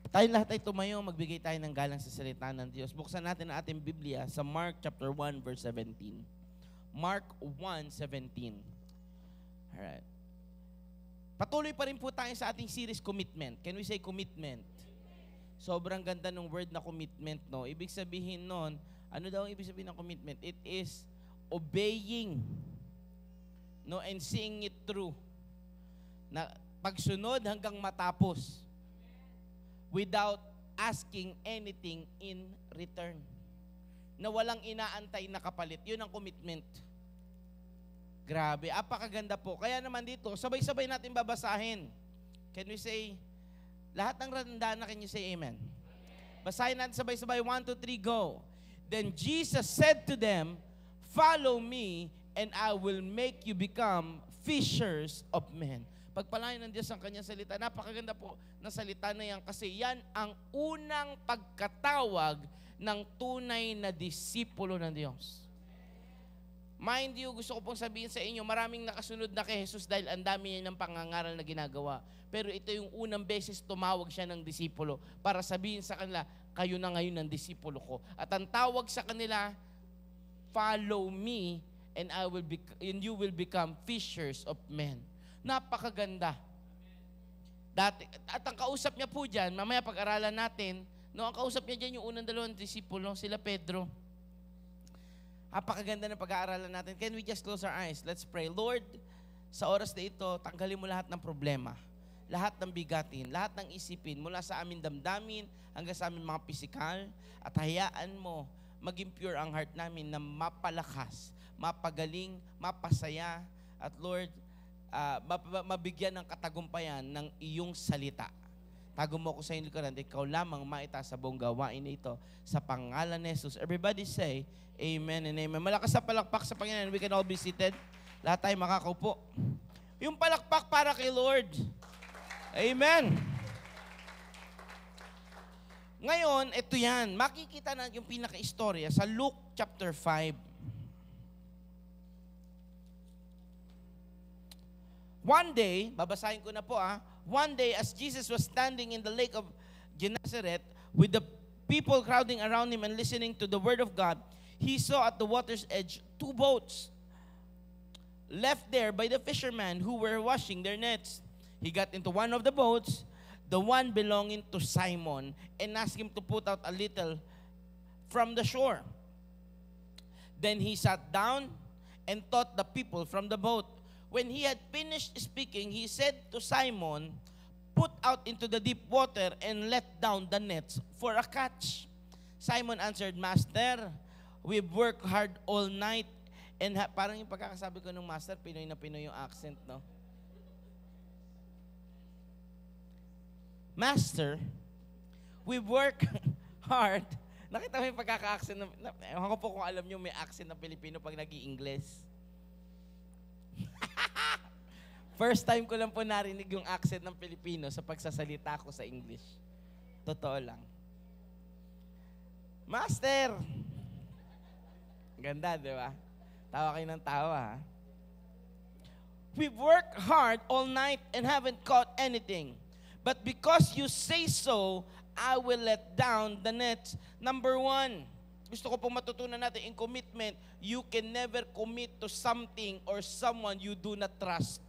Tayong lahat ay tumayo, magbigay tayo ng galang sa salita ng Diyos. Buksan natin ang ating Biblia sa Mark chapter 1 verse 17. Mark 1:17. Alright. Patuloy pa rin po tayo sa ating series Commitment. Can we say commitment? Sobrang ganda ng word na commitment, no? Ibig sabihin nun, ano daw ang ibig sabihin ng commitment? It is obeying, no, and seeing it through. Na pagsunod hanggang matapos. Without asking anything in return. Na walang inaantay na kapalit. Yun ang commitment. Grabe, apakaganda po. Kaya naman dito, sabay-sabay natin babasahin. Can we say, lahat ng randaan na, can you say amen? Basahin natin sabay-sabay, 1, 2, 3, go. Then Jesus said to them, follow me, and I will make you become fishers of men. Pagpalain ng Diyos ang kanyang salita. Napakaganda po ng salita na yan kasi yan ang unang pagkatawag ng tunay na disipulo ng Diyos. Mind you, gusto ko pong sabihin sa inyo, maraming nakasunod na kay Jesus dahil ang dami niya ng pangangaral na ginagawa. Pero ito yung unang beses tumawag siya ng disipulo para sabihin sa kanila, kayo na ngayon ang disipulo ko. At ang tawag sa kanila, follow me and you will become fishers of men. Napakaganda. At ang kausap niya po dyan, mamaya pag-aralan natin, no, ang kausap niya dyan yung unang dalawang disipulo, sila Pedro. Napakaganda ng pag-aaralan natin. Can we just close our eyes? Let's pray. Lord, sa oras na ito, tanggalin mo lahat ng problema, lahat ng bigatin, lahat ng isipin, mula sa aming damdamin hanggang sa aming mga pisikal, at hayaan mo maging pure ang heart namin na mapalakas, mapagaling, mapasaya, at Lord, mabigyan ng katagumpayan ng iyong salita. Tago mo ko sa inyo likuran, ikaw lamang maitaas sa buong gawain na ito sa pangalan ni Jesus. Everybody say, amen and amen. Malakas na palakpak sa Panginoon. We can all be seated. Lahat tayo makakaupo. Yung palakpak para kay Lord. Amen. Ngayon, ito yan. Makikita na yung pinaka-istorya sa Luke chapter 5. One day, babasahin ko na po one day as Jesus was standing in the lake of Gennesaret with the people crowding around him and listening to the word of God, he saw at the water's edge 2 boats left there by the fishermen who were washing their nets. He got into one of the boats, the one belonging to Simon, and asked him to put out a little from the shore. Then he sat down and taught the people from the boat. When he had finished speaking, he said to Simon, put out into the deep water and let down the nets for a catch. Simon answered, Master, we've worked hard all night. And parang yung pagkakasabi ko ng Master, Pinoy na Pinoy yung accent, no? Master, we've worked hard. Nakita mo yung pagkaka-accent. Ewan ko po kung alam nyo may accent ng Pilipino pag nag-i-Ingles. First time ko lang po narinig yung accent ng Pilipino sa pagsasalita ko sa English. Totoo lang. Master! Ganda, di ba? Tawa kayo ng tawa, ha? We've worked hard all night and haven't caught anything. But because you say so, I will let down the nets. Number 1, gusto ko pong matutunan natin in commitment, you can never commit to something or someone you do not trust.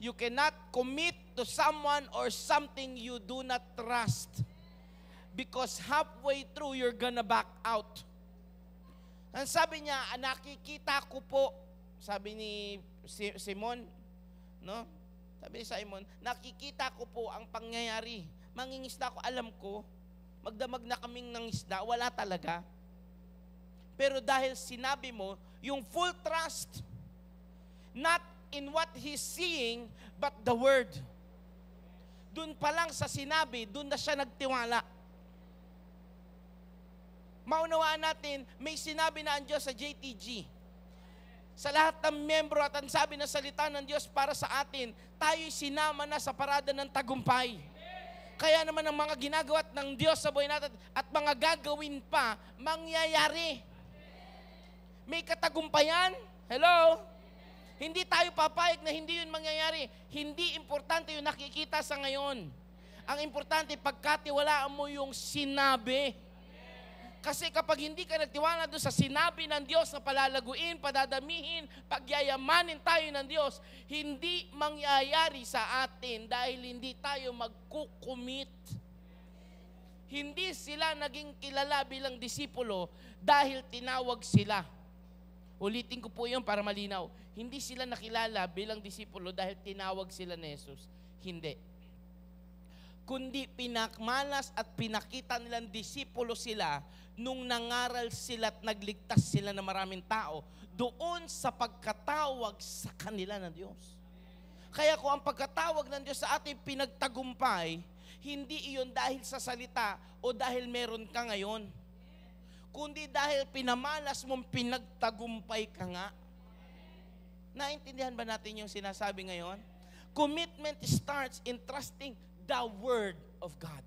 You cannot commit to someone or something you do not trust. Because halfway through, you're gonna back out. Ang sabi niya, nakikita ko po, sabi ni Simon, no? Sabi ni Simon, nakikita ko po ang pangyayari. Mangingisda ko, alam ko, magdamag na kaming ng isda, wala talaga. Pero dahil sinabi mo, yung full trust, not in what he's seeing, but the word. Doon pa lang sa sinabi, doon na siya nagtiwala. Maunawaan natin, may sinabi na ang Diyos sa JTG. Sa lahat ng membro at ang sabi ng salita ng Diyos para sa atin, tayo'y sinama na sa parada ng tagumpay. Kaya naman ang mga ginagawa ng Diyos sa buhay natin at mga gagawin pa, mangyayari. May katagumpayan. Hello? Hindi tayo papayag na hindi yun mangyayari. Hindi importante yung nakikita sa ngayon. Ang importante, pagkatiwalaan mo yung sinabi. Kasi kapag hindi ka nagtiwala doon sa sinabi ng Diyos na palalaguin, padadamihin, pagyayamanin tayo ng Diyos, hindi mangyayari sa atin dahil hindi tayo magkukumit. Hindi sila naging kilala bilang disipulo dahil tinawag sila. Ulitin ko po yun para malinaw. Hindi sila nakilala bilang disipulo dahil tinawag sila ni Jesus. Hindi. Kundi pinakmalas at pinakita nilang disipulo sila nung nangaral sila at nagligtas sila ng maraming tao doon sa pagkatawag sa kanila ng Diyos. Kaya kung ang pagkatawag ng Diyos sa ating pinagtagumpay, hindi iyon dahil sa salita o dahil meron ka ngayon, kundi dahil pinamalas mong pinagtagumpay ka nga. Naintindihan ba natin yung sinasabi ngayon? Commitment starts in trusting the Word of God.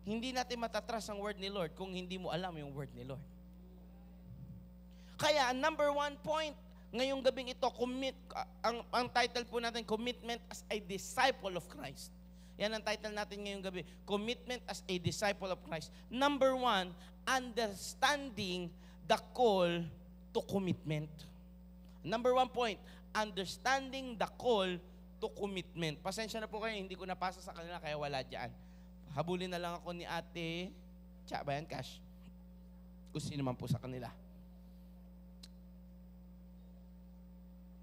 Hindi natin matatrust ang Word ni Lord kung hindi mo alam yung Word ni Lord. Kaya, number 1 point, ngayong gabing ito, ang title po natin, Commitment as a Disciple of Christ. Yan ang title natin ngayong gabi, Commitment as a Disciple of Christ. Number 1, understanding the call to commitment. Number 1 point, understanding the call to commitment. Pasensya na po kayo, hindi ko napasa sa kanila kaya wala dyan. Habulin na lang ako ni Ate Cha ba yan, Cash? Kung sino man po sa kanila.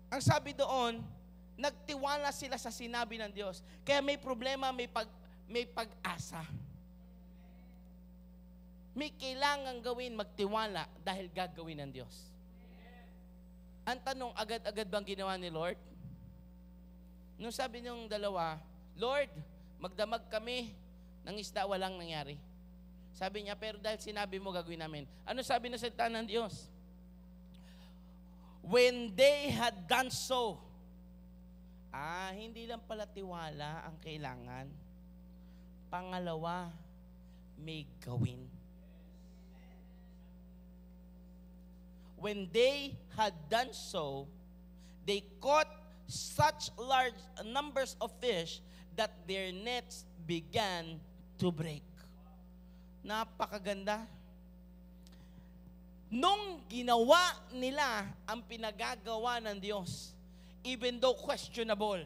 Ang sabi doon, nagtiwala sila sa sinabi ng Diyos. Kaya may problema, may pag-asa. May kailangan gawin, magtiwala dahil gagawin ng Diyos. Ang tanong, agad-agad bang ginawa ni Lord? Nung sabi niyong dalawa, Lord, magdamag kami ng isda, walang nangyari. Sabi niya, pero dahil sinabi mo, gagawin namin. Ano sabi na salita ng Diyos? When they had done so, hindi lang pala tiwala ang kailangan. Pangalawa, may gawin. When they had done so, they caught such large numbers of fish that their nets began to break. Napakaganda. Nung ginawa nila ang pinagagawa ng Diyos, even though questionable,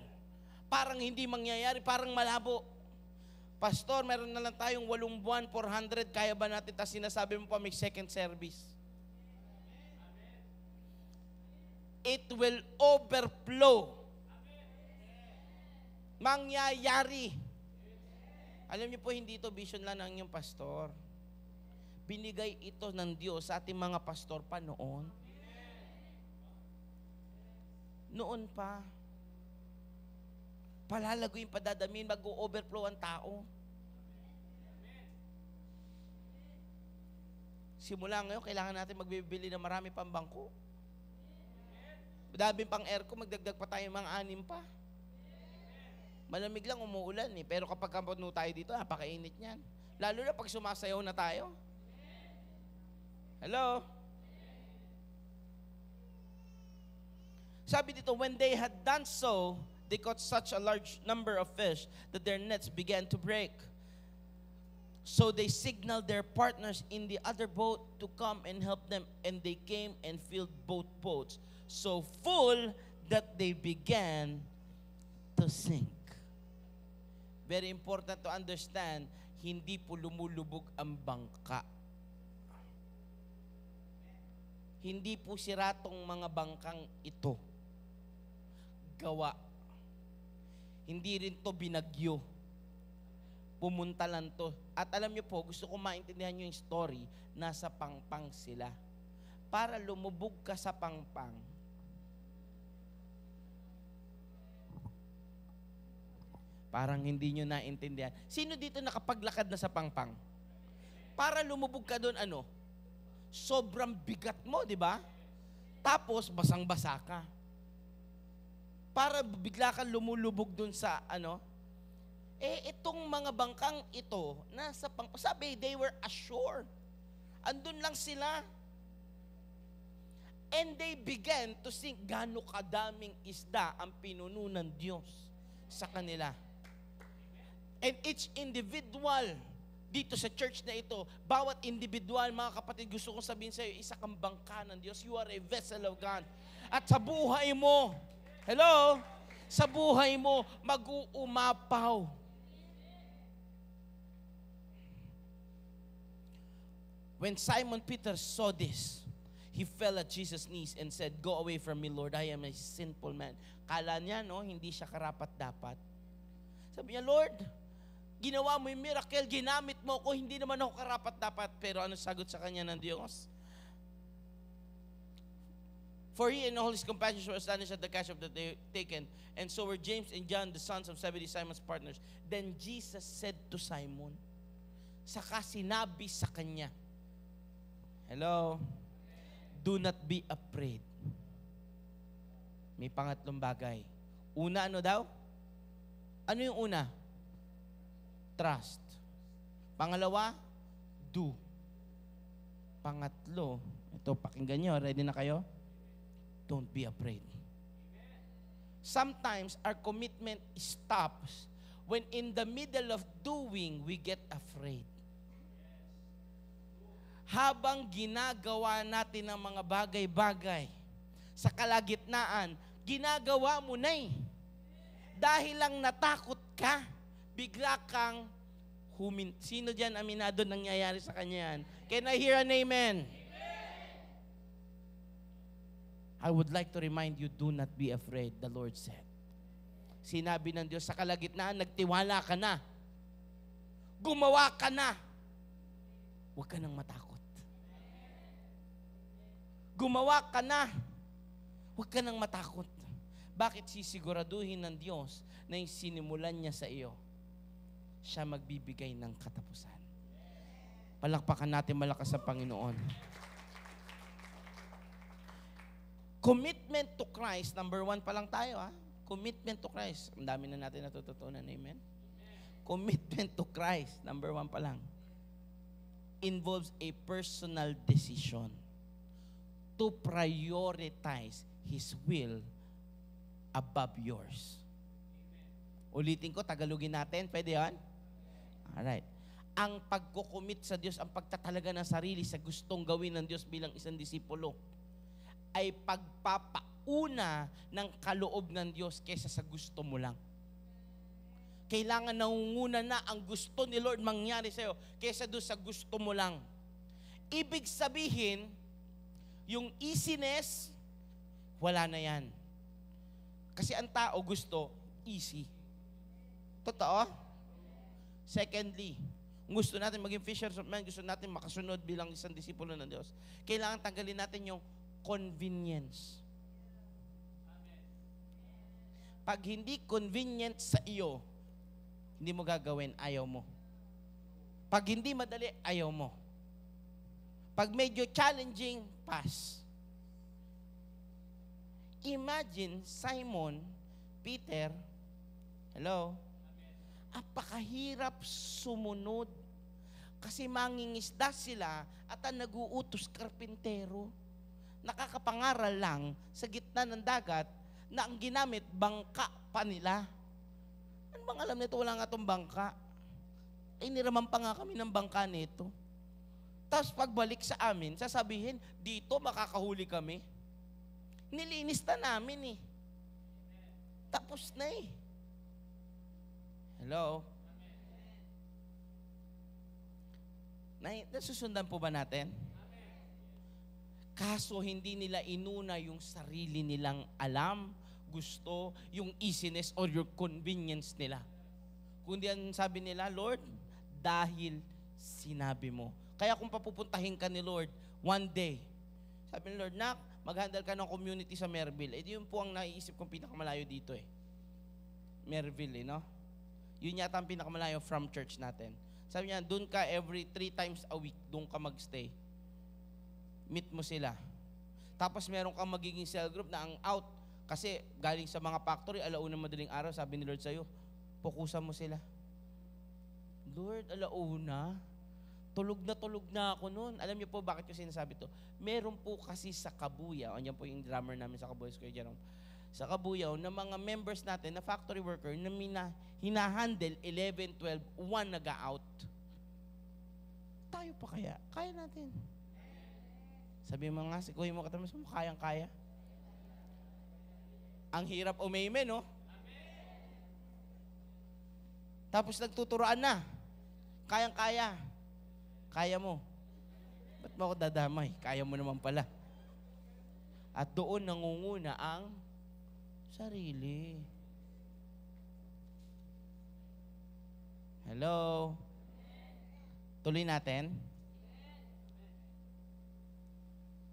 parang hindi mangyayari, parang malabo. Pastor, meron na lang tayong 8 buwan, 400, kaya ba natin? Tapos sinasabi mo pa may second service. It will overflow. Mangyayari. Alam niyo po, hindi ito vision lang ng inyong pastor. Binigay ito ng Diyos sa ating mga pastor pa noon. Noon pa. Palalaguin, padadamin, mag-overflow ang tao. Simula ngayon, kailangan natin magbibili ng marami pang bangko. Madaming pang aircon, magdagdag pa tayo mga 6 pa. Malamig lang, umuulan eh. Pero kapag kampano tayo dito, napakainit niyan. Lalo na pag sumasayaw na tayo. Hello? Sabi dito, when they had done so, they caught such a large number of fish that their nets began to break. So they signaled their partners in the other boat to come and help them, and they came and filled both boats, so full that they began to sink. Very important to understand, hindi po lumulubog ang bangka. Hindi po siratong mga bangkang ito gawa. Hindi rin to binagyo. Pumunta lang to. At alam niyo po, gusto ko maintindihan niyo yung story, nasa pangpang sila. Para lumubog ka sa pangpang, parang hindi nyo naintindihan. Sino dito nakapaglakad na sa pangpang? Para lumubog ka doon, sobrang bigat mo, di ba? Tapos, basang-basa ka. Para bigla kang lumulubog doon sa, itong mga bangkang ito, nasa pangpang. Sabi, they were assured. Andun lang sila. And they began to think gaano kadaming isda ang pinuno ng Diyos sa kanila. And each individual dito sa church na ito, bawat individual, mga kapatid, gusto kong sabihin sa iyo, isa kang bangka ng Diyos. You are a vessel of God. At sa buhay mo, hello? Sa buhay mo, mag-uumapaw. When Simon Peter saw this, he fell at Jesus' knees and said, "Go away from me, Lord, I am a sinful man." Kala niya, no, hindi siya karapat-dapat. Sabi niya, Lord, ginawa mo yung miracle, ginamit mo ko, hindi naman ako karapat-dapat. Pero ano sagot sa kanya ng Diyos? For he and all his companions were astonished at the catch of that they taken, and so were James and John, the sons of Zebedee, Simon's partners. Then Jesus said to Simon, saka sinabi sa kanya, hello, do not be afraid. May pangatlong bagay. Una, ano daw? Ano yung una? Trust. Pangalawa, do. Pangatlo, ito, pakinggan nyo. Ready na kayo? Don't be afraid. Sometimes our commitment stops when in the middle of doing, we get afraid. Habang ginagawa natin ang mga bagay-bagay sa kalagitnaan, ginagawa mo na eh. Dahil lang natakot ka, bigla kang Sino dyan aminado nangyayari sa kanya yan? Can I hear an amen? I would like to remind you, do not be afraid, the Lord said. Sinabi ng Diyos, sa kalagitnaan, nagtiwala ka na. Gumawa ka na. Huwag ka nang matakot. Gumawa ka na. Huwag ka nang matakot. Bakit sisiguraduhin ng Diyos na yung sinimulan niya sa iyo, siya magbibigay ng katapusan? Palakpakan natin malakas sa Panginoon. Commitment to Christ, number 1 pa lang tayo, ha? Commitment to Christ. Ang dami na natin natututunan, amen? Commitment to Christ, number 1 pa lang, involves a personal decision to prioritize His will above yours. Ulitin ko, Tagalogin natin. Pwede yan? Alright. Ang pagkukumit sa Diyos, ang pagtatalaga ng sarili sa gustong gawin ng Diyos bilang isang disipulo, ay pagpapauna ng kaloob ng Diyos kaysa sa gusto mo lang. Kailangan nangunguna na ang gusto ni Lord mangyari sa'yo kaysa doon sa gusto mo lang. Ibig sabihin, yung easiness, wala na yan. Kasi ang tao gusto, easy. Totoo? Secondly, gusto natin maging fishers of men, gusto natin makasunod bilang isang disipulo ng Diyos. Kailangan tanggalin natin yung convenience. Pag hindi convenient sa iyo, hindi mo gagawin, ayaw mo. Pag hindi madali, ayaw mo. Pag medyo challenging, pass. Imagine, Simon, Peter, hello? Apakahirap sumunod. Kasi mangingisda sila at ang nag-uutos karpintero. Nakakapangaral lang sa gitna ng dagat na ang ginamit, bangka pa nila. Ano bang alam nito? Wala nga itong bangka. Eh, niraman pa nga kami ng bangka nito. Tapos pagbalik sa amin, sasabihin, dito makakahuli kami. Nilinis na namin eh. Tapos na eh. Hello? Nasusundan po ba natin? Kaso hindi nila inuna yung sarili nilang alam, gusto, yung easiness or your convenience nila. Kundi ang sabi nila, Lord, dahil sinabi mo. Kaya kung papupuntahin ka ni Lord, one day, sabi ni Lord, nak, mag-handle ka ng community sa Merville. Eh, yun po ang naiisip kong pinakamalayo dito eh. Merville, no? Yun yata ang pinakamalayo from church natin. Sabi niya, doon ka every 3 times a week, doon ka magstay. Meet mo sila. Tapos meron kang magiging cell group na ang out. Kasi galing sa mga factory, 1:00 madaling araw, sabi ni Lord sa'yo, pukusan mo sila. Lord, 1:00? tulog na ako noon. Alam niyo po bakit ko sinasabi to? Meron po kasi sa Kabuyaw, andyan po yung drummer namin sa Kabuyaw Square Jerome, sa Kabuyaw, na mga members natin, na factory worker, na hinahandle 11, 12, 1 nag-out. Tayo pa kaya? Kaya natin. Sabi mo nga, sikuhin mo katamis mo, kayang-kaya. Ang hirap umamen, no? Tapos nagtuturoan na. Kayang-kaya. Kaya mo. Ba't mo ako dadamay? Kaya mo naman pala. At doon nangunguna ang sarili. Hello? Tuloy natin.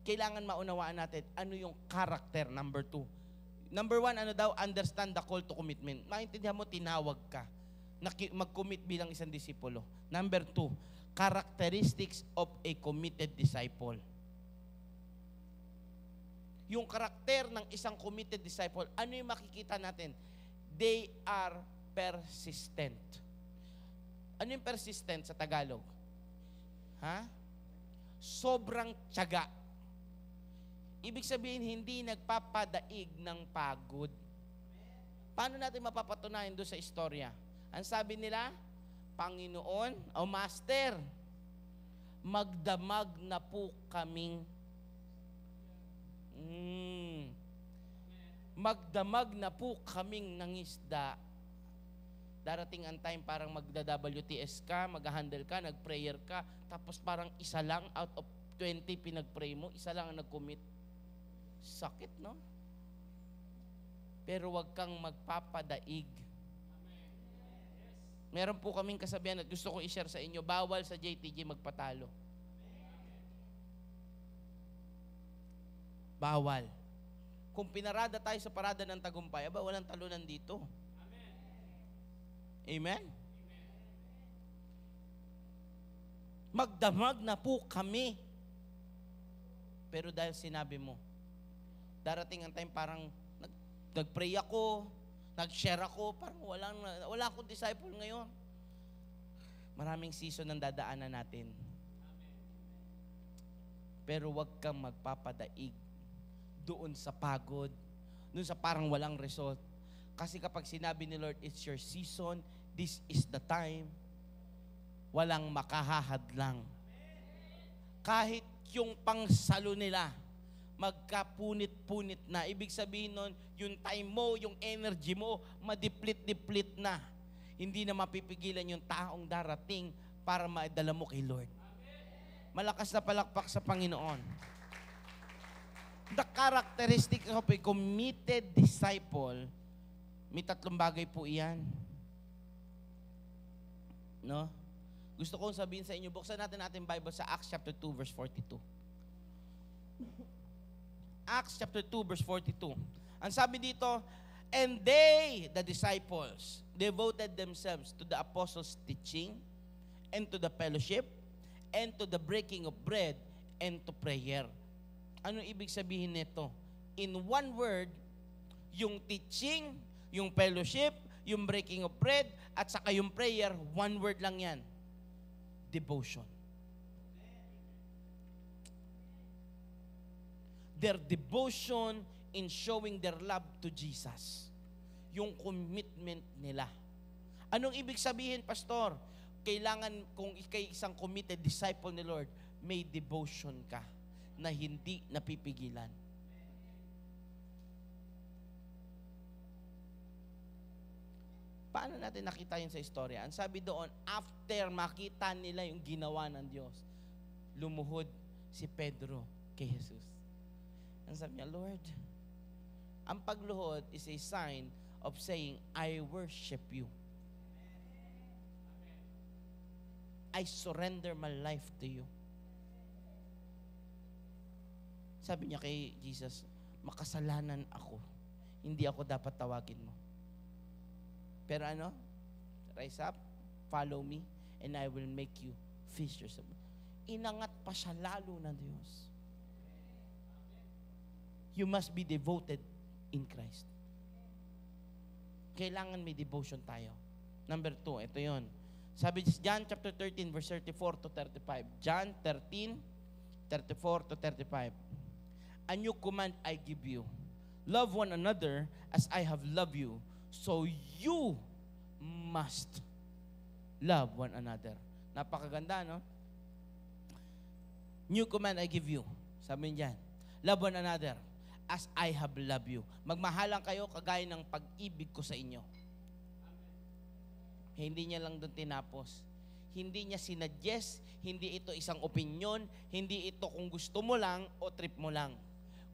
Kailangan maunawaan natin ano yung character, number 2. Number 1, ano daw? Understand the call to commitment. Maintindihan mo, tinawag ka na mag-commit bilang isang disipulo. Number 2, characteristics of a committed disciple. Yung karakter ng isang committed disciple, ano yung makikita natin? They are persistent. Ano yung persistent sa Tagalog? Ha? Sobrang tiyaga. Ibig sabihin, hindi nagpapadaig ng pagod. Paano natin mapapatunayan doon sa istorya? Ang sabi nila, Panginoon o Master, magdamag na po kaming magdamag na po kaming nangisda. Darating ang time parang magda-WTS ka, mag-handle ka, nag-prayer ka, tapos parang isa lang out of 20 pinag-pray mo, isa lang ang nag-commit. Sakit, no? Pero wag kang magpapadaig. Meron po kaming kasabihan at gusto ko i-share sa inyo, bawal sa JTG magpatalo. Bawal. Kung pinarada tayo sa parada ng tagumpay, aba, walang talunan dito. Amen? Magdamag na po kami. Pero dahil sinabi mo, darating ang time parang nag-pray ako, nag-share ako, parang wala akong disciple ngayon. Maraming season ang dadaanan natin. Pero wag kang magpapadaig doon sa pagod, doon sa parang walang result. Kasi kapag sinabi ni Lord, it's your season, this is the time, walang makahahadlang. Kahit yung pangsalo nila, magkapunit-punit na. Ibig sabihin nun, yung time mo, yung energy mo, madiplit-diplit na. Hindi na mapipigilan yung taong darating para maidala mo kay Lord. Malakas na palakpak sa Panginoon. The characteristic of a committed disciple, may 3 bagay po iyan. No? Gusto kong sabihin sa inyo, buksan natin ating Bible sa Acts chapter 2, verse 42. Acts chapter 2, verse 42. Ang sabi dito, and they, the disciples, devoted themselves to the apostles' teaching, and to the fellowship, and to the breaking of bread, and to prayer. Ano ibig sabihin nito? In one word, yung teaching, yung fellowship, yung breaking of bread, at saka yung prayer, one word lang yan. Devotion. Their devotion in showing their love to Jesus. Yung commitment nila. Anong ibig sabihin, Pastor? Kailangan, kung ikay isang committed disciple ni Lord, may devotion ka na hindi napipigilan. Paano natin nakita yun sa istorya? Ang sabi doon, after makita nila yung ginawa ng Diyos, lumuhod si Pedro kay Jesus. Ang sabi niya, Lord, ang pagluhod is a sign of saying, I worship you. I surrender my life to you. Sabi niya kay Jesus, makasalanan ako. Hindi ako dapat tawagin mo. Pero ano? Rise up, follow me, and I will make you fishers of men. Inangat pa siya lalo ng Diyos. You must be devoted in Christ. Kailangan may devotion tayo. Number 2, ito yon. Sabi John chapter 13 verse 34 to 35. John 13, 34 to 35. A new command I give you. Love one another as I have loved you. So you must love one another. Napakaganda, no? New command I give you. Sabi niyan, love one another as I have loved you. Magmahalan kayo kagaya ng pag-ibig ko sa inyo. Hindi niya lang doon tinapos. Hindi niya sinuggest, hindi ito isang opinion, hindi ito kung gusto mo lang o trip mo lang.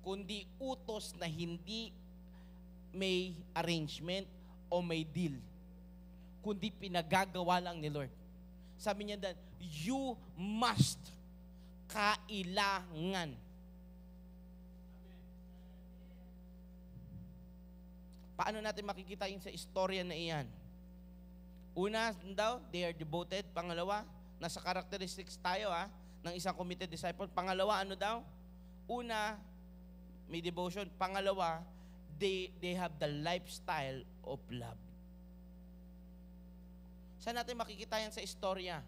Kundi utos na hindi may arrangement o may deal. Kundi pinagagawa lang ni Lord. Sabi niya doon, you must, kailangan. Paano natin makikita yun sa istorya na iyan? Una daw, they are devoted. Pangalawa, nasa characteristics tayo ng isang committed disciple. Pangalawa, ano daw? Una, may devotion. Pangalawa, they have the lifestyle of love. Saan natin makikita yan sa istorya?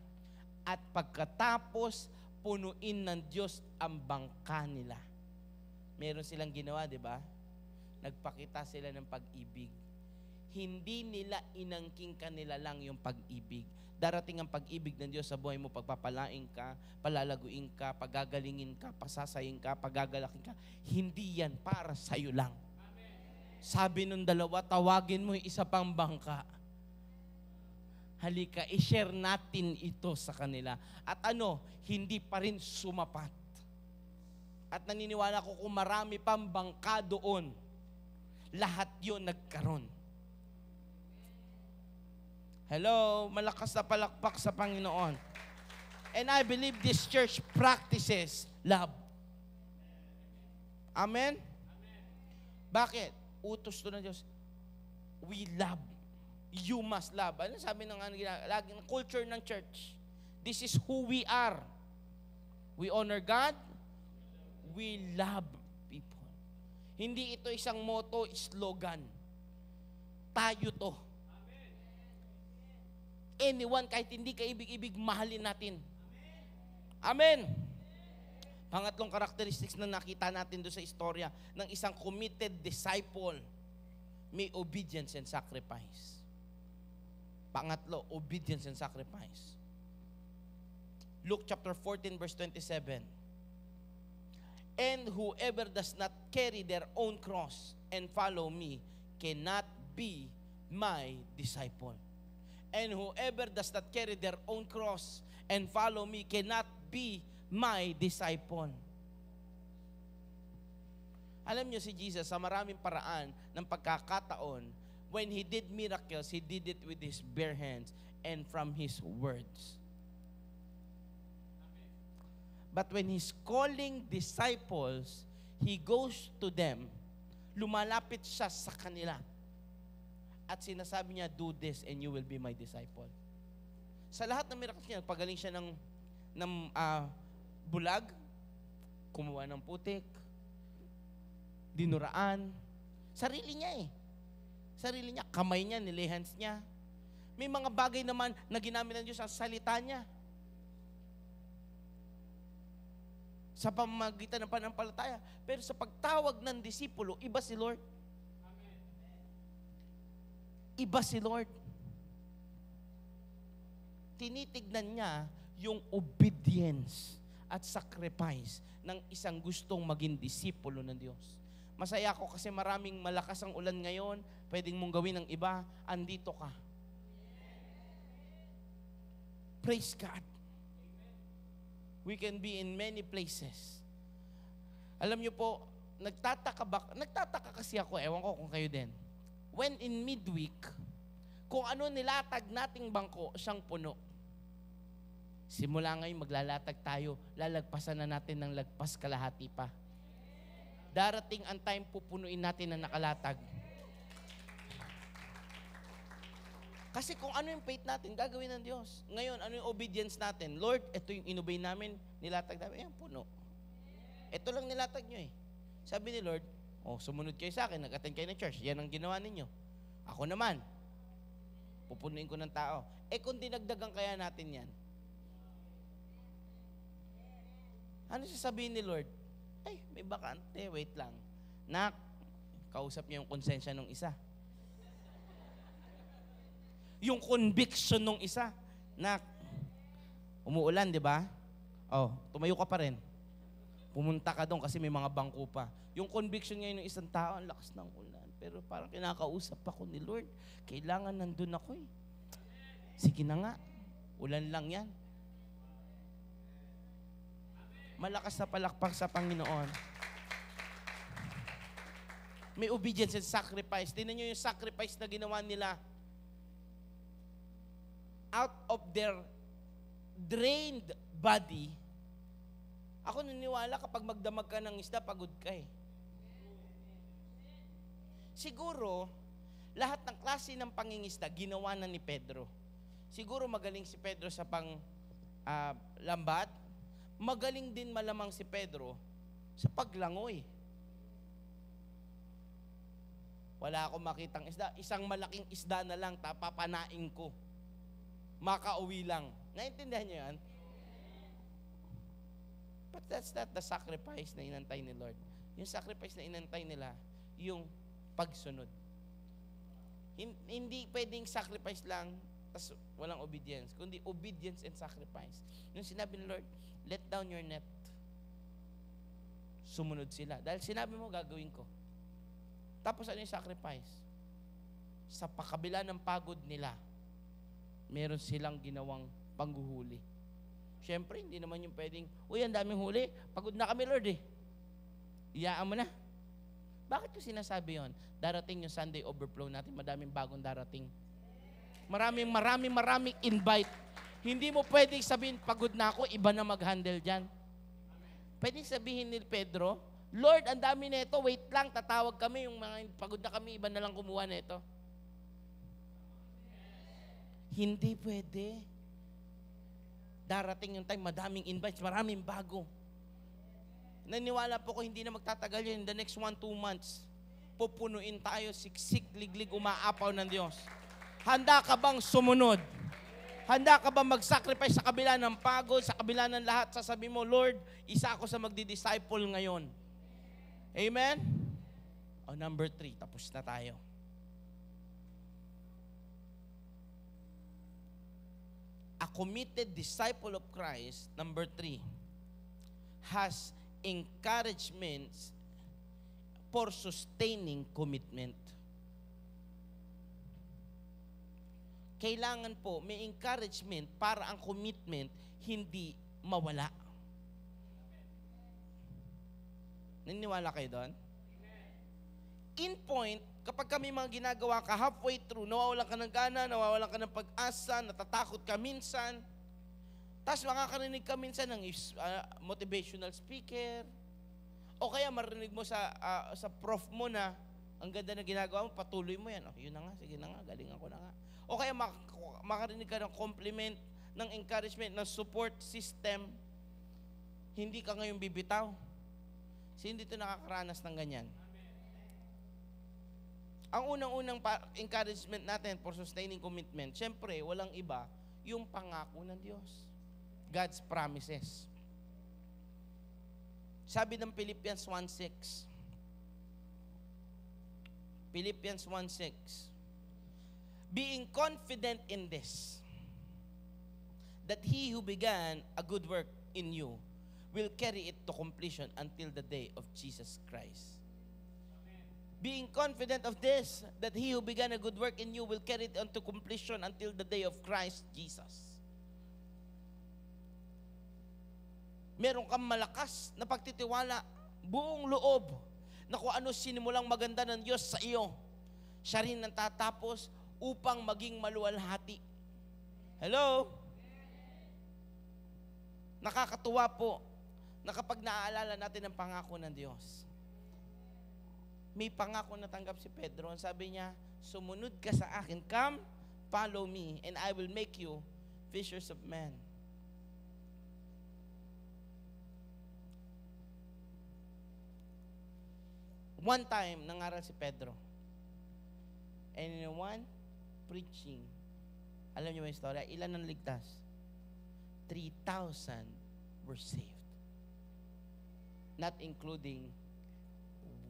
At pagkatapos, punuin ng Diyos ang bangka nila. Meron silang ginawa, di ba? Nagpakita sila ng pag-ibig. Hindi nila inangking kanila lang yung pag-ibig. Darating ang pag-ibig ng Diyos sa buhay mo, pagpapalain ka, palalaguin ka, pagagalingin ka, pasasayin ka, pagagalakin ka. Hindi yan para sa'yo lang. Amen. Sabi nung dalawa, tawagin mo yung isa pang bangka. Halika, i-share natin ito sa kanila. At hindi pa rin sumapat. At naniniwala ko kung marami pang bangka doon, lahat yun nagkaroon. Hello, malakas na palakpak sa Panginoon. And I believe this church practices love. Amen? Bakit? Utos to ng Diyos. We love. You must love. Ano sabi ng laging culture ng church? This is who we are. We honor God. We love people. Hindi ito isang motto, slogan. Tayo to. Anyone, kahit hindi ka ibig-ibig, mahalin natin. Amen. Pangatlong characteristics na nakita natin doon sa istorya ng isang committed disciple, may obedience and sacrifice. Pangatlo, obedience and sacrifice. Luke chapter 14 verse 27. And whoever does not carry their own cross and follow me cannot be my disciple. And whoever does not carry their own cross and follow me cannot be my disciple. Alam niyo si Jesus, sa maraming paraan ng pagkakataon, when He did miracles, He did it with His bare hands and from His words. But when He's calling disciples, He goes to them, lumalapit siya sa kanila. At sinasabi niya, do this and you will be my disciple. Sa lahat ng miracles niya, pagaling siya ng bulag, kumuha ng putik, dinuraan. Sarili niya Sarili niya, kamay niya, nilihans niya. May mga bagay naman na ginamit ng Diyos ang salita niya. Sa pamamagitan ng pananampalataya. Pero sa pagtawag ng disipulo, iba si Lord. Iba si Lord. Tinitignan niya yung obedience at sacrifice ng isang gustong maging disipulo ng Diyos. Masaya ako kasi maraming malakas ang ulan ngayon, pwedeng mong gawin ng iba, andito ka. Praise God. We can be in many places. Alam niyo po, nagtataka kasi ako, ewan ko kung kayo din. When in midweek, kung ano nilatag nating bangko, siyang puno. Simula ngayon, maglalatag tayo, lalagpasan na natin ng lagpas kalahati pa. Darating ang time, pupunuin natin na nakalatag. Kasi kung ano yung faith natin, gagawin ng Diyos. Ngayon, ano yung obedience natin? Lord, ito yung inobey namin, nilatag namin, ayan, puno. Ito lang nilatag nyo Sabi ni Lord, sumunod kayo sa akin, nag-attend kayo ng church. Yan ang ginawa ninyo. Ako naman. Pupunuin ko ng tao. Kung dinagdagan kaya natin yan, ano sasabihin ni Lord? Ay, may bakante, wait lang. Nak, kausap niya yung konsensya ng isa. Yung conviction ng isa. Nak, umuulan, di ba? Oh, tumayo ka pa rin. Pumunta ka doon kasi may mga bangko pa. Yung conviction ngayon ng isang tao, ang lakas ng ulan. Pero parang kinakausap ako ni Lord. Kailangan nandun ako eh. Sige na nga, ulan lang yan. Malakas na palakpak sa Panginoon. May obedience and sacrifice. Tingnan nyo yung sacrifice na ginawa nila. Out of their drained body, ako naniniwala kapag magdamag ka ng isda, pagod ka eh. Siguro, lahat ng klase ng pangingisda, ginawa na ni Pedro. Siguro magaling si Pedro sa lambat, magaling din malamang si Pedro sa paglangoy. Wala akong makitang isda. Isang malaking isda na lang, papanain ko. Makauwi lang. Naintindihan niyo yan? But that's not the sacrifice na inantay ni Lord. Yung sacrifice na inantay nila, yung pagsunod. Hindi pwedeng sacrifice lang, tas walang obedience. Kundi obedience and sacrifice. Yung sinabi ni Lord, let down your net. Sumunod sila. Dahil sinabi mo, gagawin ko. Tapos ano yung sacrifice? Sa pakabila ng pagod nila, meron silang ginawang panghuhuli. Siyempre, hindi naman yung pwedeng, uy, ang daming huli, pagod na kami, Lord eh. Iyaan mo na. Bakit ko sinasabi yon? Darating yung Sunday overflow natin, madaming bagong darating. Maraming invite. Hindi mo pwedeng sabihin, pagod na ako, iba na mag-handle dyan. Pwedeng sabihin ni Pedro, Lord, ang dami na ito, wait lang, tatawag kami, yung mga pagod na kami, iba na lang kumuha na ito. Hindi pwede. Darating yung time, madaming invites, maraming bago. Naniwala po ko, hindi na magtatagal yun. In the next 1-2 months, pupunuin tayo, siksik, liglig, umaapaw ng Diyos. Handa ka bang sumunod? Handa ka bang mag-sacrifice sa kabila ng pagod, sa kabila ng lahat? Sasabihin mo, Lord, isa ako sa magdi-disciple ngayon. Amen? Number 3, tapos na tayo. A committed disciple of Christ, number 3, has encouragements for sustaining commitment. Kailangan po may encouragement para ang commitment hindi mawala. Naniniwala kayo doon? In point, kapag kami mga ginagawa ka halfway through, nawawalan ka ng gana, nawawalan ka ng pag-asa, natatakot ka minsan, tapos makakarinig ka minsan ng motivational speaker, o kaya marinig mo sa prof mo na, ang ganda na ginagawa mo, patuloy mo yan. Yun na nga, sige na nga, galingan ko na nga. O kaya makarinig ka ng compliment, ng encouragement, ng support system, hindi ka ngayon bibitaw. Hindi ito nakakaranas ng ganyan. Ang unang-unang encouragement natin for sustaining commitment, syempre, walang iba, yung pangako ng Diyos. God's promises. Sabi ng Philippians 1:6. Philippians 1:6. Being confident in this, that He who began a good work in you will carry it to completion until the day of Jesus Christ. Being confident of this, that He who began a good work in you will carry it unto completion until the day of Christ Jesus. Meron kang malakas na pagtitiwala, buong loob, na kung ano sinimulang maganda ng Diyos sa iyo, siya rin ang tatapos upang maging maluwalhati. Hello? Nakakatuwa po na kapag naaalala natin ang pangako ng Diyos. May pangako na tanggap si Pedro. Sabi niya, sumunod ka sa akin. Come, follow me, and I will make you fishers of men. One time, nangaral si Pedro. And in one preaching, Alam niyo ba yung story? Ilan ang ligtas? 3,000 were saved. Not including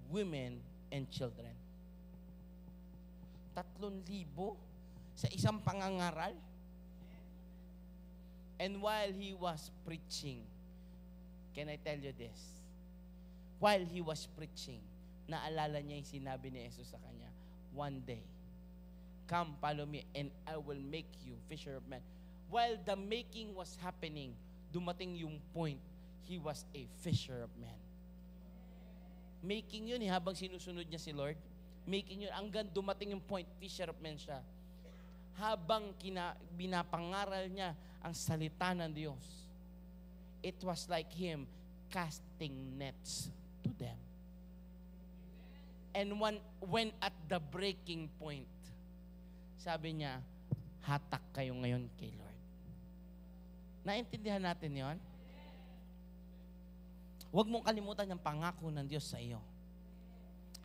women and children. 3,000 sa isang pangangaral. And while he was preaching, can I tell you this? While he was preaching, naalala niya yung sinabi ni Jesus sa kanya, one day, come, follow me, and I will make you fisher of men. While the making was happening, dumating yung point, he was a fisher of men. Making yun, habang sinusunod niya si Lord, making yun, hanggang dumating yung point, fisher of men siya. Habang binapangaral niya ang salita ng Diyos, it was like him casting nets to them. And when at the breaking point, sabi niya, hatak kayo ngayon kay Lord. Naintindihan natin yon? Huwag mong kalimutan yung pangako ng Diyos sa iyo.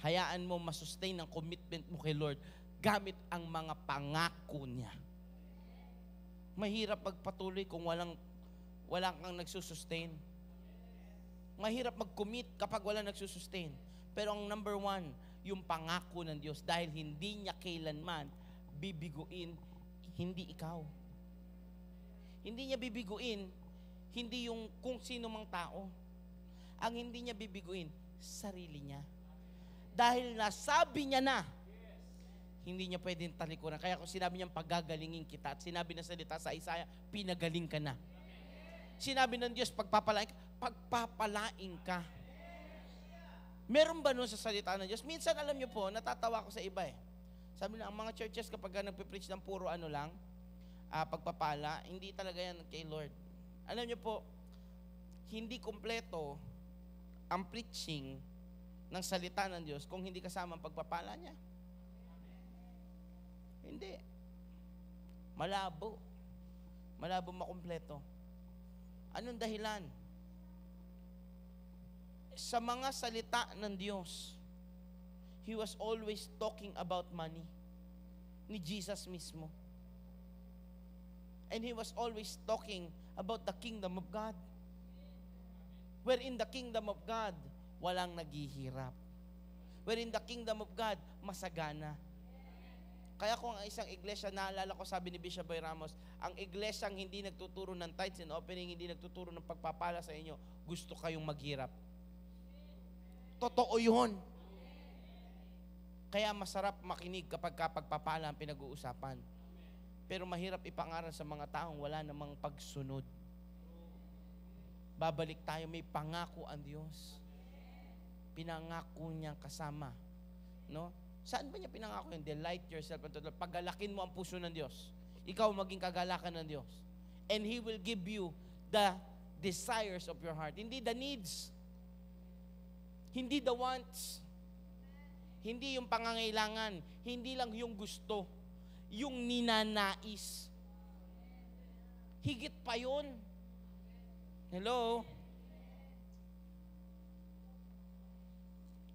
Hayaan mo masustain ang commitment mo kay Lord gamit ang mga pangako niya. Mahirap magpatuloy kung walang kang nagsusustain. Mahirap mag-commit kapag walang nagsusustain. Pero ang number one, yung pangako ng Diyos, dahil hindi niya kailanman bibiguin, hindi ikaw. Hindi niya bibiguin, hindi yung kung sino mang tao. Ang hindi niya bibiguin, sarili niya. Dahil nasabi niya na, hindi niya pwedeng talikuran. Kaya kung sinabi niyang pagagalingin kita at sinabi na salita sa Isaiah, pinagaling ka na. Sinabi ng Diyos, pagpapalain ka. Meron ba nun sa salita ng Diyos? Minsan, alam niyo po, natatawa ko sa iba eh. Sabi na, ang mga churches kapag nagpipreach ng puro pagpapala, hindi talaga yan kay Lord. Alam niyo po, hindi kompleto ang preaching ng salita ng Diyos kung hindi kasama ang pagpapala niya. Hindi. Malabo. Malabo makumpleto. Anong dahilan? Sa mga salita ng Diyos, He was always talking about money. Ni Jesus mismo. And He was always talking about the kingdom of God. Where in the kingdom of God, walang naghihirap. Where in the kingdom of God, masagana. Kaya kung ang isang iglesia, naalala ko sabi ni Bishop Boy Ramos, ang iglesyang hindi nagtuturo ng tithes and offering, hindi nagtuturo ng pagpapala sa inyo, gusto kayong maghirap. Totoo yun. Kaya masarap makinig kapag pagpapala ang pinag-uusapan. Pero mahirap ipangaral sa mga taong wala namang pagsunod. Babalik tayo, may pangako ang Diyos. Pinangako niya kasama. No? Saan ba niya pinangako yun? Delight yourself unto the Lord. Pagalakin mo ang puso ng Diyos. Ikaw maging kagalakan ng Diyos. And He will give you the desires of your heart. Hindi the needs. Hindi the wants. Hindi yung pangangailangan. Hindi lang yung gusto. Yung ninanais. Higit pa yun. Hello?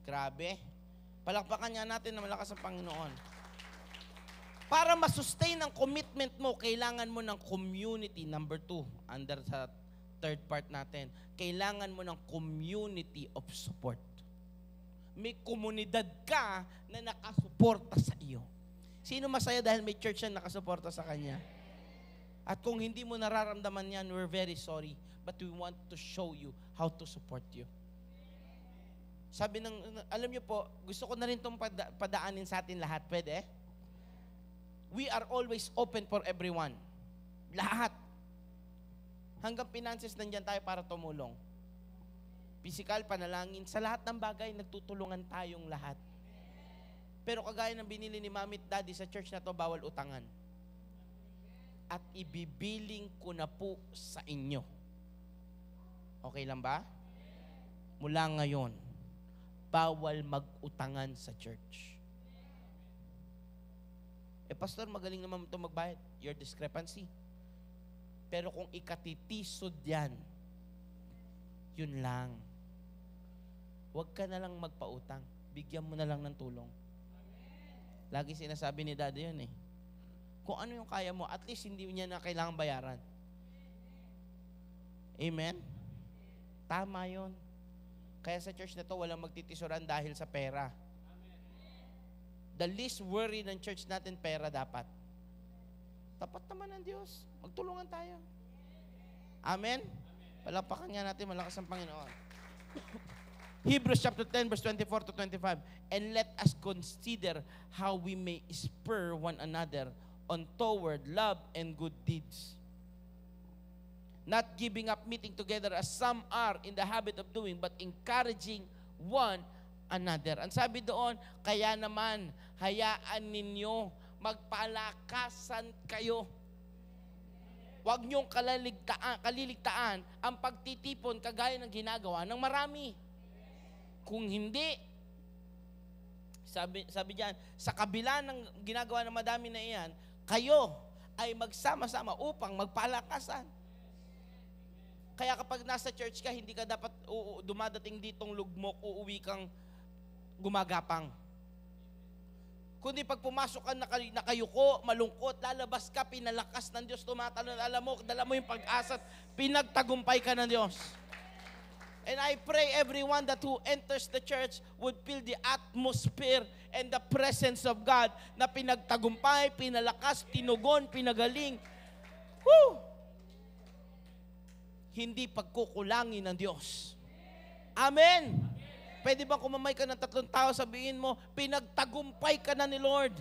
Grabe. Palakpakan niya natin na malakas ang Panginoon. Para masustain ang commitment mo, kailangan mo ng community. Number 2, under sa third part natin, kailangan mo ng community of support. May komunidad ka na nakasuporta sa iyo. Sino masaya dahil may church na nakasuporta sa kanya? At kung hindi mo nararamdaman yan, we're very sorry. But we want to show you how to support you. Sabi alam niyo po, gusto ko na rin itong padaanin sa atin lahat. Pwede? We are always open for everyone. Lahat. Hanggang finances, nandyan tayo para tumulong. Physical, panalangin, sa lahat ng bagay, nagtutulungan tayong lahat. Pero kagaya ng binili ni Mami at Daddy sa church na to, bawal utangan. At ibibiling ko na po sa inyo. Okay lang ba? Mula ngayon, bawal mag-utangan sa church. Pastor, magaling naman ito magbayad. Your discrepancy. Pero kung ikatitisod yan, yun lang. Huwag ka na lang magpautang. Bigyan mo na lang ng tulong. Lagi sinasabi ni Daddy yun eh. kung ano yung kaya mo, at least hindi niya na kailangan bayaran. Amen? Tama yun. Kaya sa church na to, walang magtitisuran dahil sa pera. The least worry ng church natin, pera dapat. Tapat naman ng Diyos. Magtulungan tayo. Amen? Palapakan nga natin, malakas ang Panginoon. Hebrews chapter 10, verse 24 to 25. And let us consider how we may spur one another on toward love and good deeds. Not giving up meeting together as some are in the habit of doing, but encouraging one another. Ang sabi doon, kaya naman, hayaan ninyo, magpalakasan kayo. Huwag niyong kaliligtaan ang pagtitipon kagaya ng ginagawa ng marami. Kung hindi, sabi diyan, sa kabila ng ginagawa ng madami na iyan, kayo ay magsama-sama upang magpalakasan. Kaya kapag nasa church ka, hindi ka dapat dumadating ditong lugmok, uuwi kang gumagapang. Kundi pag pumasok ka nakayuko, malungkot, lalabas ka, pinalakas ng Diyos, tumatalon, alam mo, dala mo yung pag-asa, pinagtagumpay ka ng Diyos. And I pray everyone that who enters the church would feel the atmosphere and the presence of God na pinagtagumpay, pinalakas, tinugon, pinagaling. Woo! Hindi pagkukulangin ng Diyos. Amen! Pwede ba kumamay ka ng 3 tao, sabihin mo, pinagtagumpay ka na ni Lord.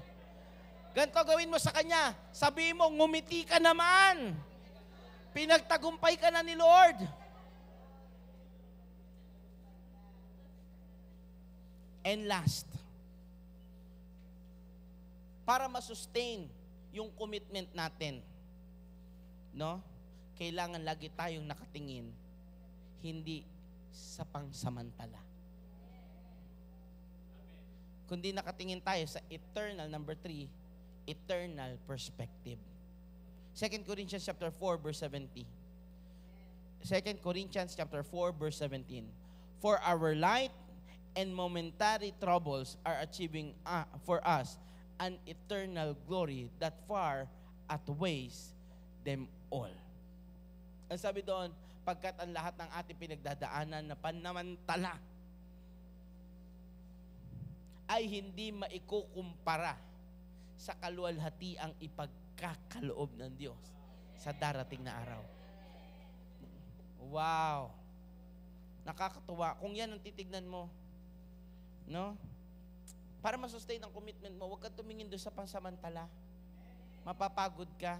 Ganito gawin mo sa Kanya. Sabihin mo, ngumiti ka naman. Pinagtagumpay ka na ni Lord. And last, para masustain yung commitment natin, no? Kailangan lagi tayong nakatingin, hindi sa pangsamantala. Kundi nakatingin tayo sa eternal, number 3, eternal perspective. 2 Corinthians chapter 4, verse 17. 2 Corinthians chapter 4, verse 17. For our light and momentary troubles are achieving for us an eternal glory that far outweighs them all. Ang sabi doon, pagkat ang lahat ng ating pinagdadaanan na panamantala ay hindi maikukumpara sa kaluwalhatiang ipagkakaloob ng Diyos sa darating na araw. Wow! Nakakatuwa. Kung yan ang titignan mo, no? Para masustain ang commitment mo, huwag kang tumingin doon sa pansamantala. Mapapagod ka.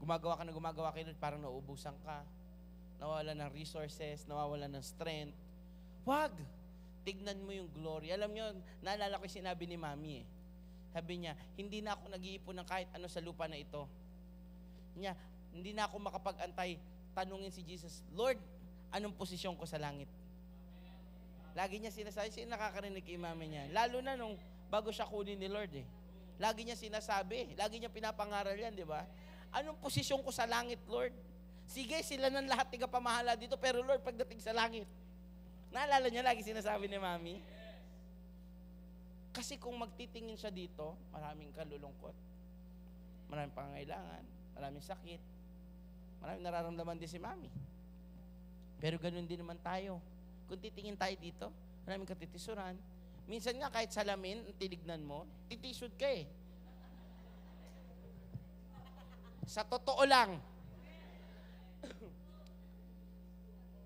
Gumagawa kayo, parang nauubusan ka. Nawawalan ng resources, nawawalan ng strength. Huwag! Tignan mo yung glory. Alam nyo, naalala ko yung sinabi ni Mami eh. Sabi niya, hindi na ako nag-iipon ng kahit ano sa lupa na ito. Hindi na ako makapag-antay. Tanungin si Jesus, Lord, anong posisyon ko sa langit? Lagi niya sinasabi, sino nakakarinig kay Mami niya? Lalo na nung bago siya kunin ni Lord eh. Lagi niya sinasabi, lagi niya pinapangaral yan, di ba? Anong posisyon ko sa langit, Lord? Sige, sila ng lahat tigapamahala dito, pero Lord, pagdating sa langit. Naalala niya, lagi sinasabi ni Mami? Kasi kung magtitingin siya dito, maraming kalulungkot, maraming pangangailangan, maraming sakit, maraming nararamdaman din si Mami. Pero ganun din naman tayo. Kung titingin tayo dito, maraming katitisuran. Minsan nga kahit salamin, tinignan mo, titisod ka eh. Sa totoo lang,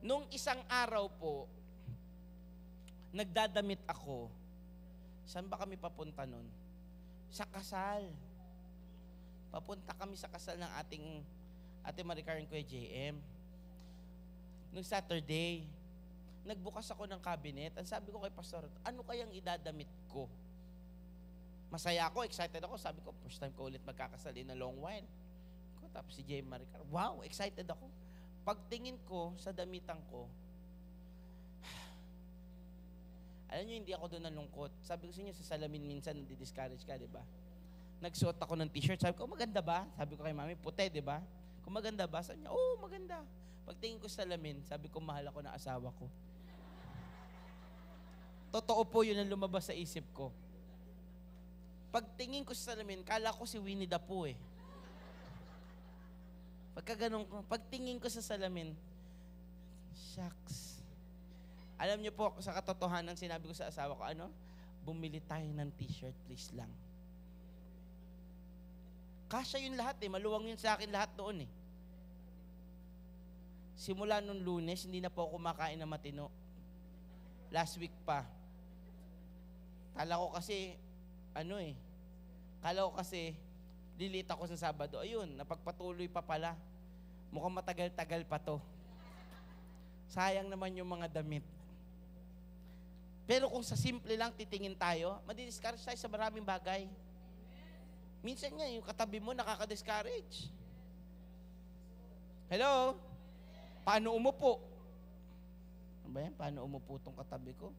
nung isang araw po, nagdadamit ako. Saan ba kami papunta nun? Sa kasal. Papunta kami sa kasal ng ating Maricar and Kuya JM. Nung Saturday, nagbukas ako ng cabinet. Ang sabi ko kay Pastor, ano kayang idadamit ko? Masaya ako, excited ako. Sabi ko, first time ko ulit magkakasal in a long while. Tapos si JM Maricar, wow, excited ako. Pagtingin ko sa damitan ko, alam niyo, hindi ako doon nalungkot. Sabi ko sa inyo, sa salamin minsan, nadi-discourage ka, di ba? Nagsuot ako ng t-shirt. Sabi ko, maganda ba? Sabi ko kay Mami, puti, di ba? Kung maganda ba? Sabi niya, oh, maganda. Pagtingin ko sa salamin, sabi ko, mahal ako ng asawa ko. Totoo po yun ang lumabas sa isip ko. Pagtingin ko sa salamin, kala ko si Winnie the Pooh eh. Pagka ganun ko, pagtingin ko sa salamin, shucks. Alam niyo po, sa katotohanan, sinabi ko sa asawa ko, bumili tayo ng t-shirt, please lang. Kasya yun lahat eh, maluwang yun sa akin lahat doon eh. Simula nung Lunes, hindi na po ako kumakain na matino. Last week pa. Kala ko kasi, lilit ako sa Sabado. Ayun, napagpatuloy pa pala. Mukhang matagal-tagal pa to. Sayang naman yung mga damit. Pero kung sa simple lang titingin tayo, madi-discourage tayo sa maraming bagay. Minsan nga, yung katabi mo nakaka-discourage. Hello? Paano umupo? Ano ba yan? Paano umupo tong katabi ko?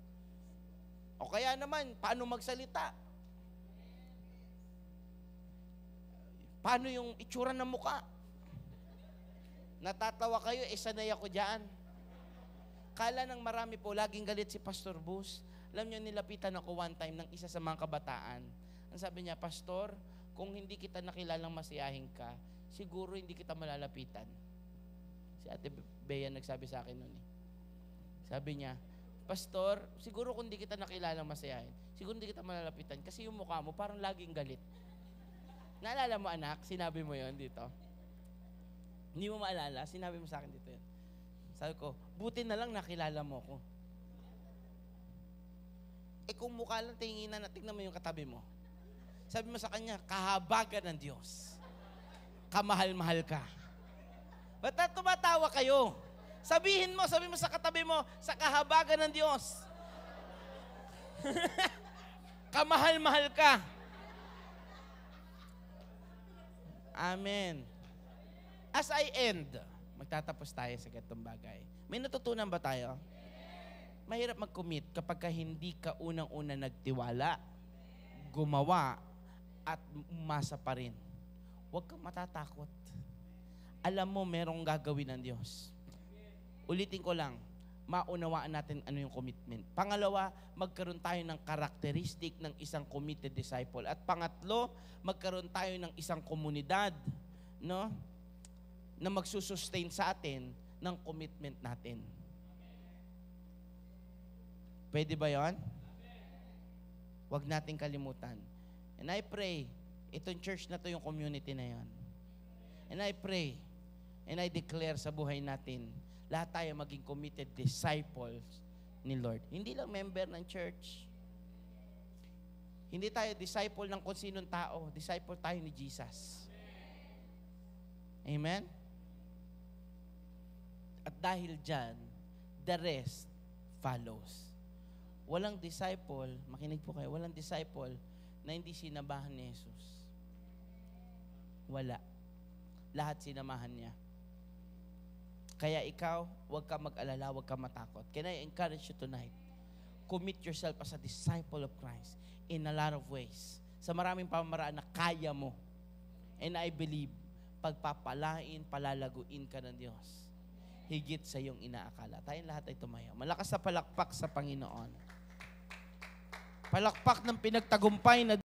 O kaya naman, paano magsalita? Paano yung itsura ng muka? Natatawa kayo, sanay ako dyan. Kala ng marami po, laging galit si Pastor Bus. Alam niyo, nilapitan ako one time ng isa sa mga kabataan. Ang sabi niya, Pastor, kung hindi kita nakilalang masiyahin ka, siguro hindi kita malalapitan. Si Ate Bea nagsabi sa akin noon eh. Sabi niya, Pastor, siguro kung hindi kita nakilalang masayahin, siguro hindi kita malalapitan kasi yung mukha mo parang laging galit. Naalala mo anak? Sinabi mo yon dito? Hindi mo maalala? Sinabi mo sa akin dito yun. Sabi ko, buti na lang nakilala mo ko. Kung mukha lang tinginan, tignan mo yung katabi mo. Sabi mo sa kanya, kahabagan ng Diyos. Kamahal-mahal ka. Ba't tumatawa kayo? Sabi mo sa katabi mo, sa kahabagan ng Diyos. Kamahal-mahal ka. Amen. As I end, magtatapos tayo sa ganitong bagay. May natutunan ba tayo? Mahirap mag-commit kapag hindi ka unang-una nagtiwala, gumawa, at umasa pa rin. Huwag kang matatakot. Alam mo, merong gagawin ng Diyos. Ulitin ko lang, maunawaan natin ano yung commitment. Pangalawa, magkaroon tayo ng karakteristik ng isang committed disciple. At pangatlo, magkaroon tayo ng isang komunidad, no, na magsusustain sa atin ng commitment natin. Pwede ba yon? Huwag nating kalimutan. And I pray, itong church na to yung community na yon. And I pray, and I declare sa buhay natin, lahat tayo maging committed disciples ni Lord. Hindi lang member ng church. Hindi tayo disciple ng kung sinong tao. Disciple tayo ni Jesus. Amen? At dahil dyan, the rest follows. Walang disciple, makinig po kayo, walang disciple na hindi sinamahan ni Jesus. Wala. Lahat sinamahan niya. Kaya ikaw, huwag ka mag-alala, huwag ka matakot. Can I encourage you tonight? Commit yourself as a disciple of Christ in a lot of ways. Sa maraming pamamaraan na kaya mo. And I believe, pagpapalain, palalaguin ka ng Diyos. Higit sa iyong inaakala. Tayong lahat ay tumayo. Malakas na palakpak sa Panginoon. Palakpak ng pinagtagumpay na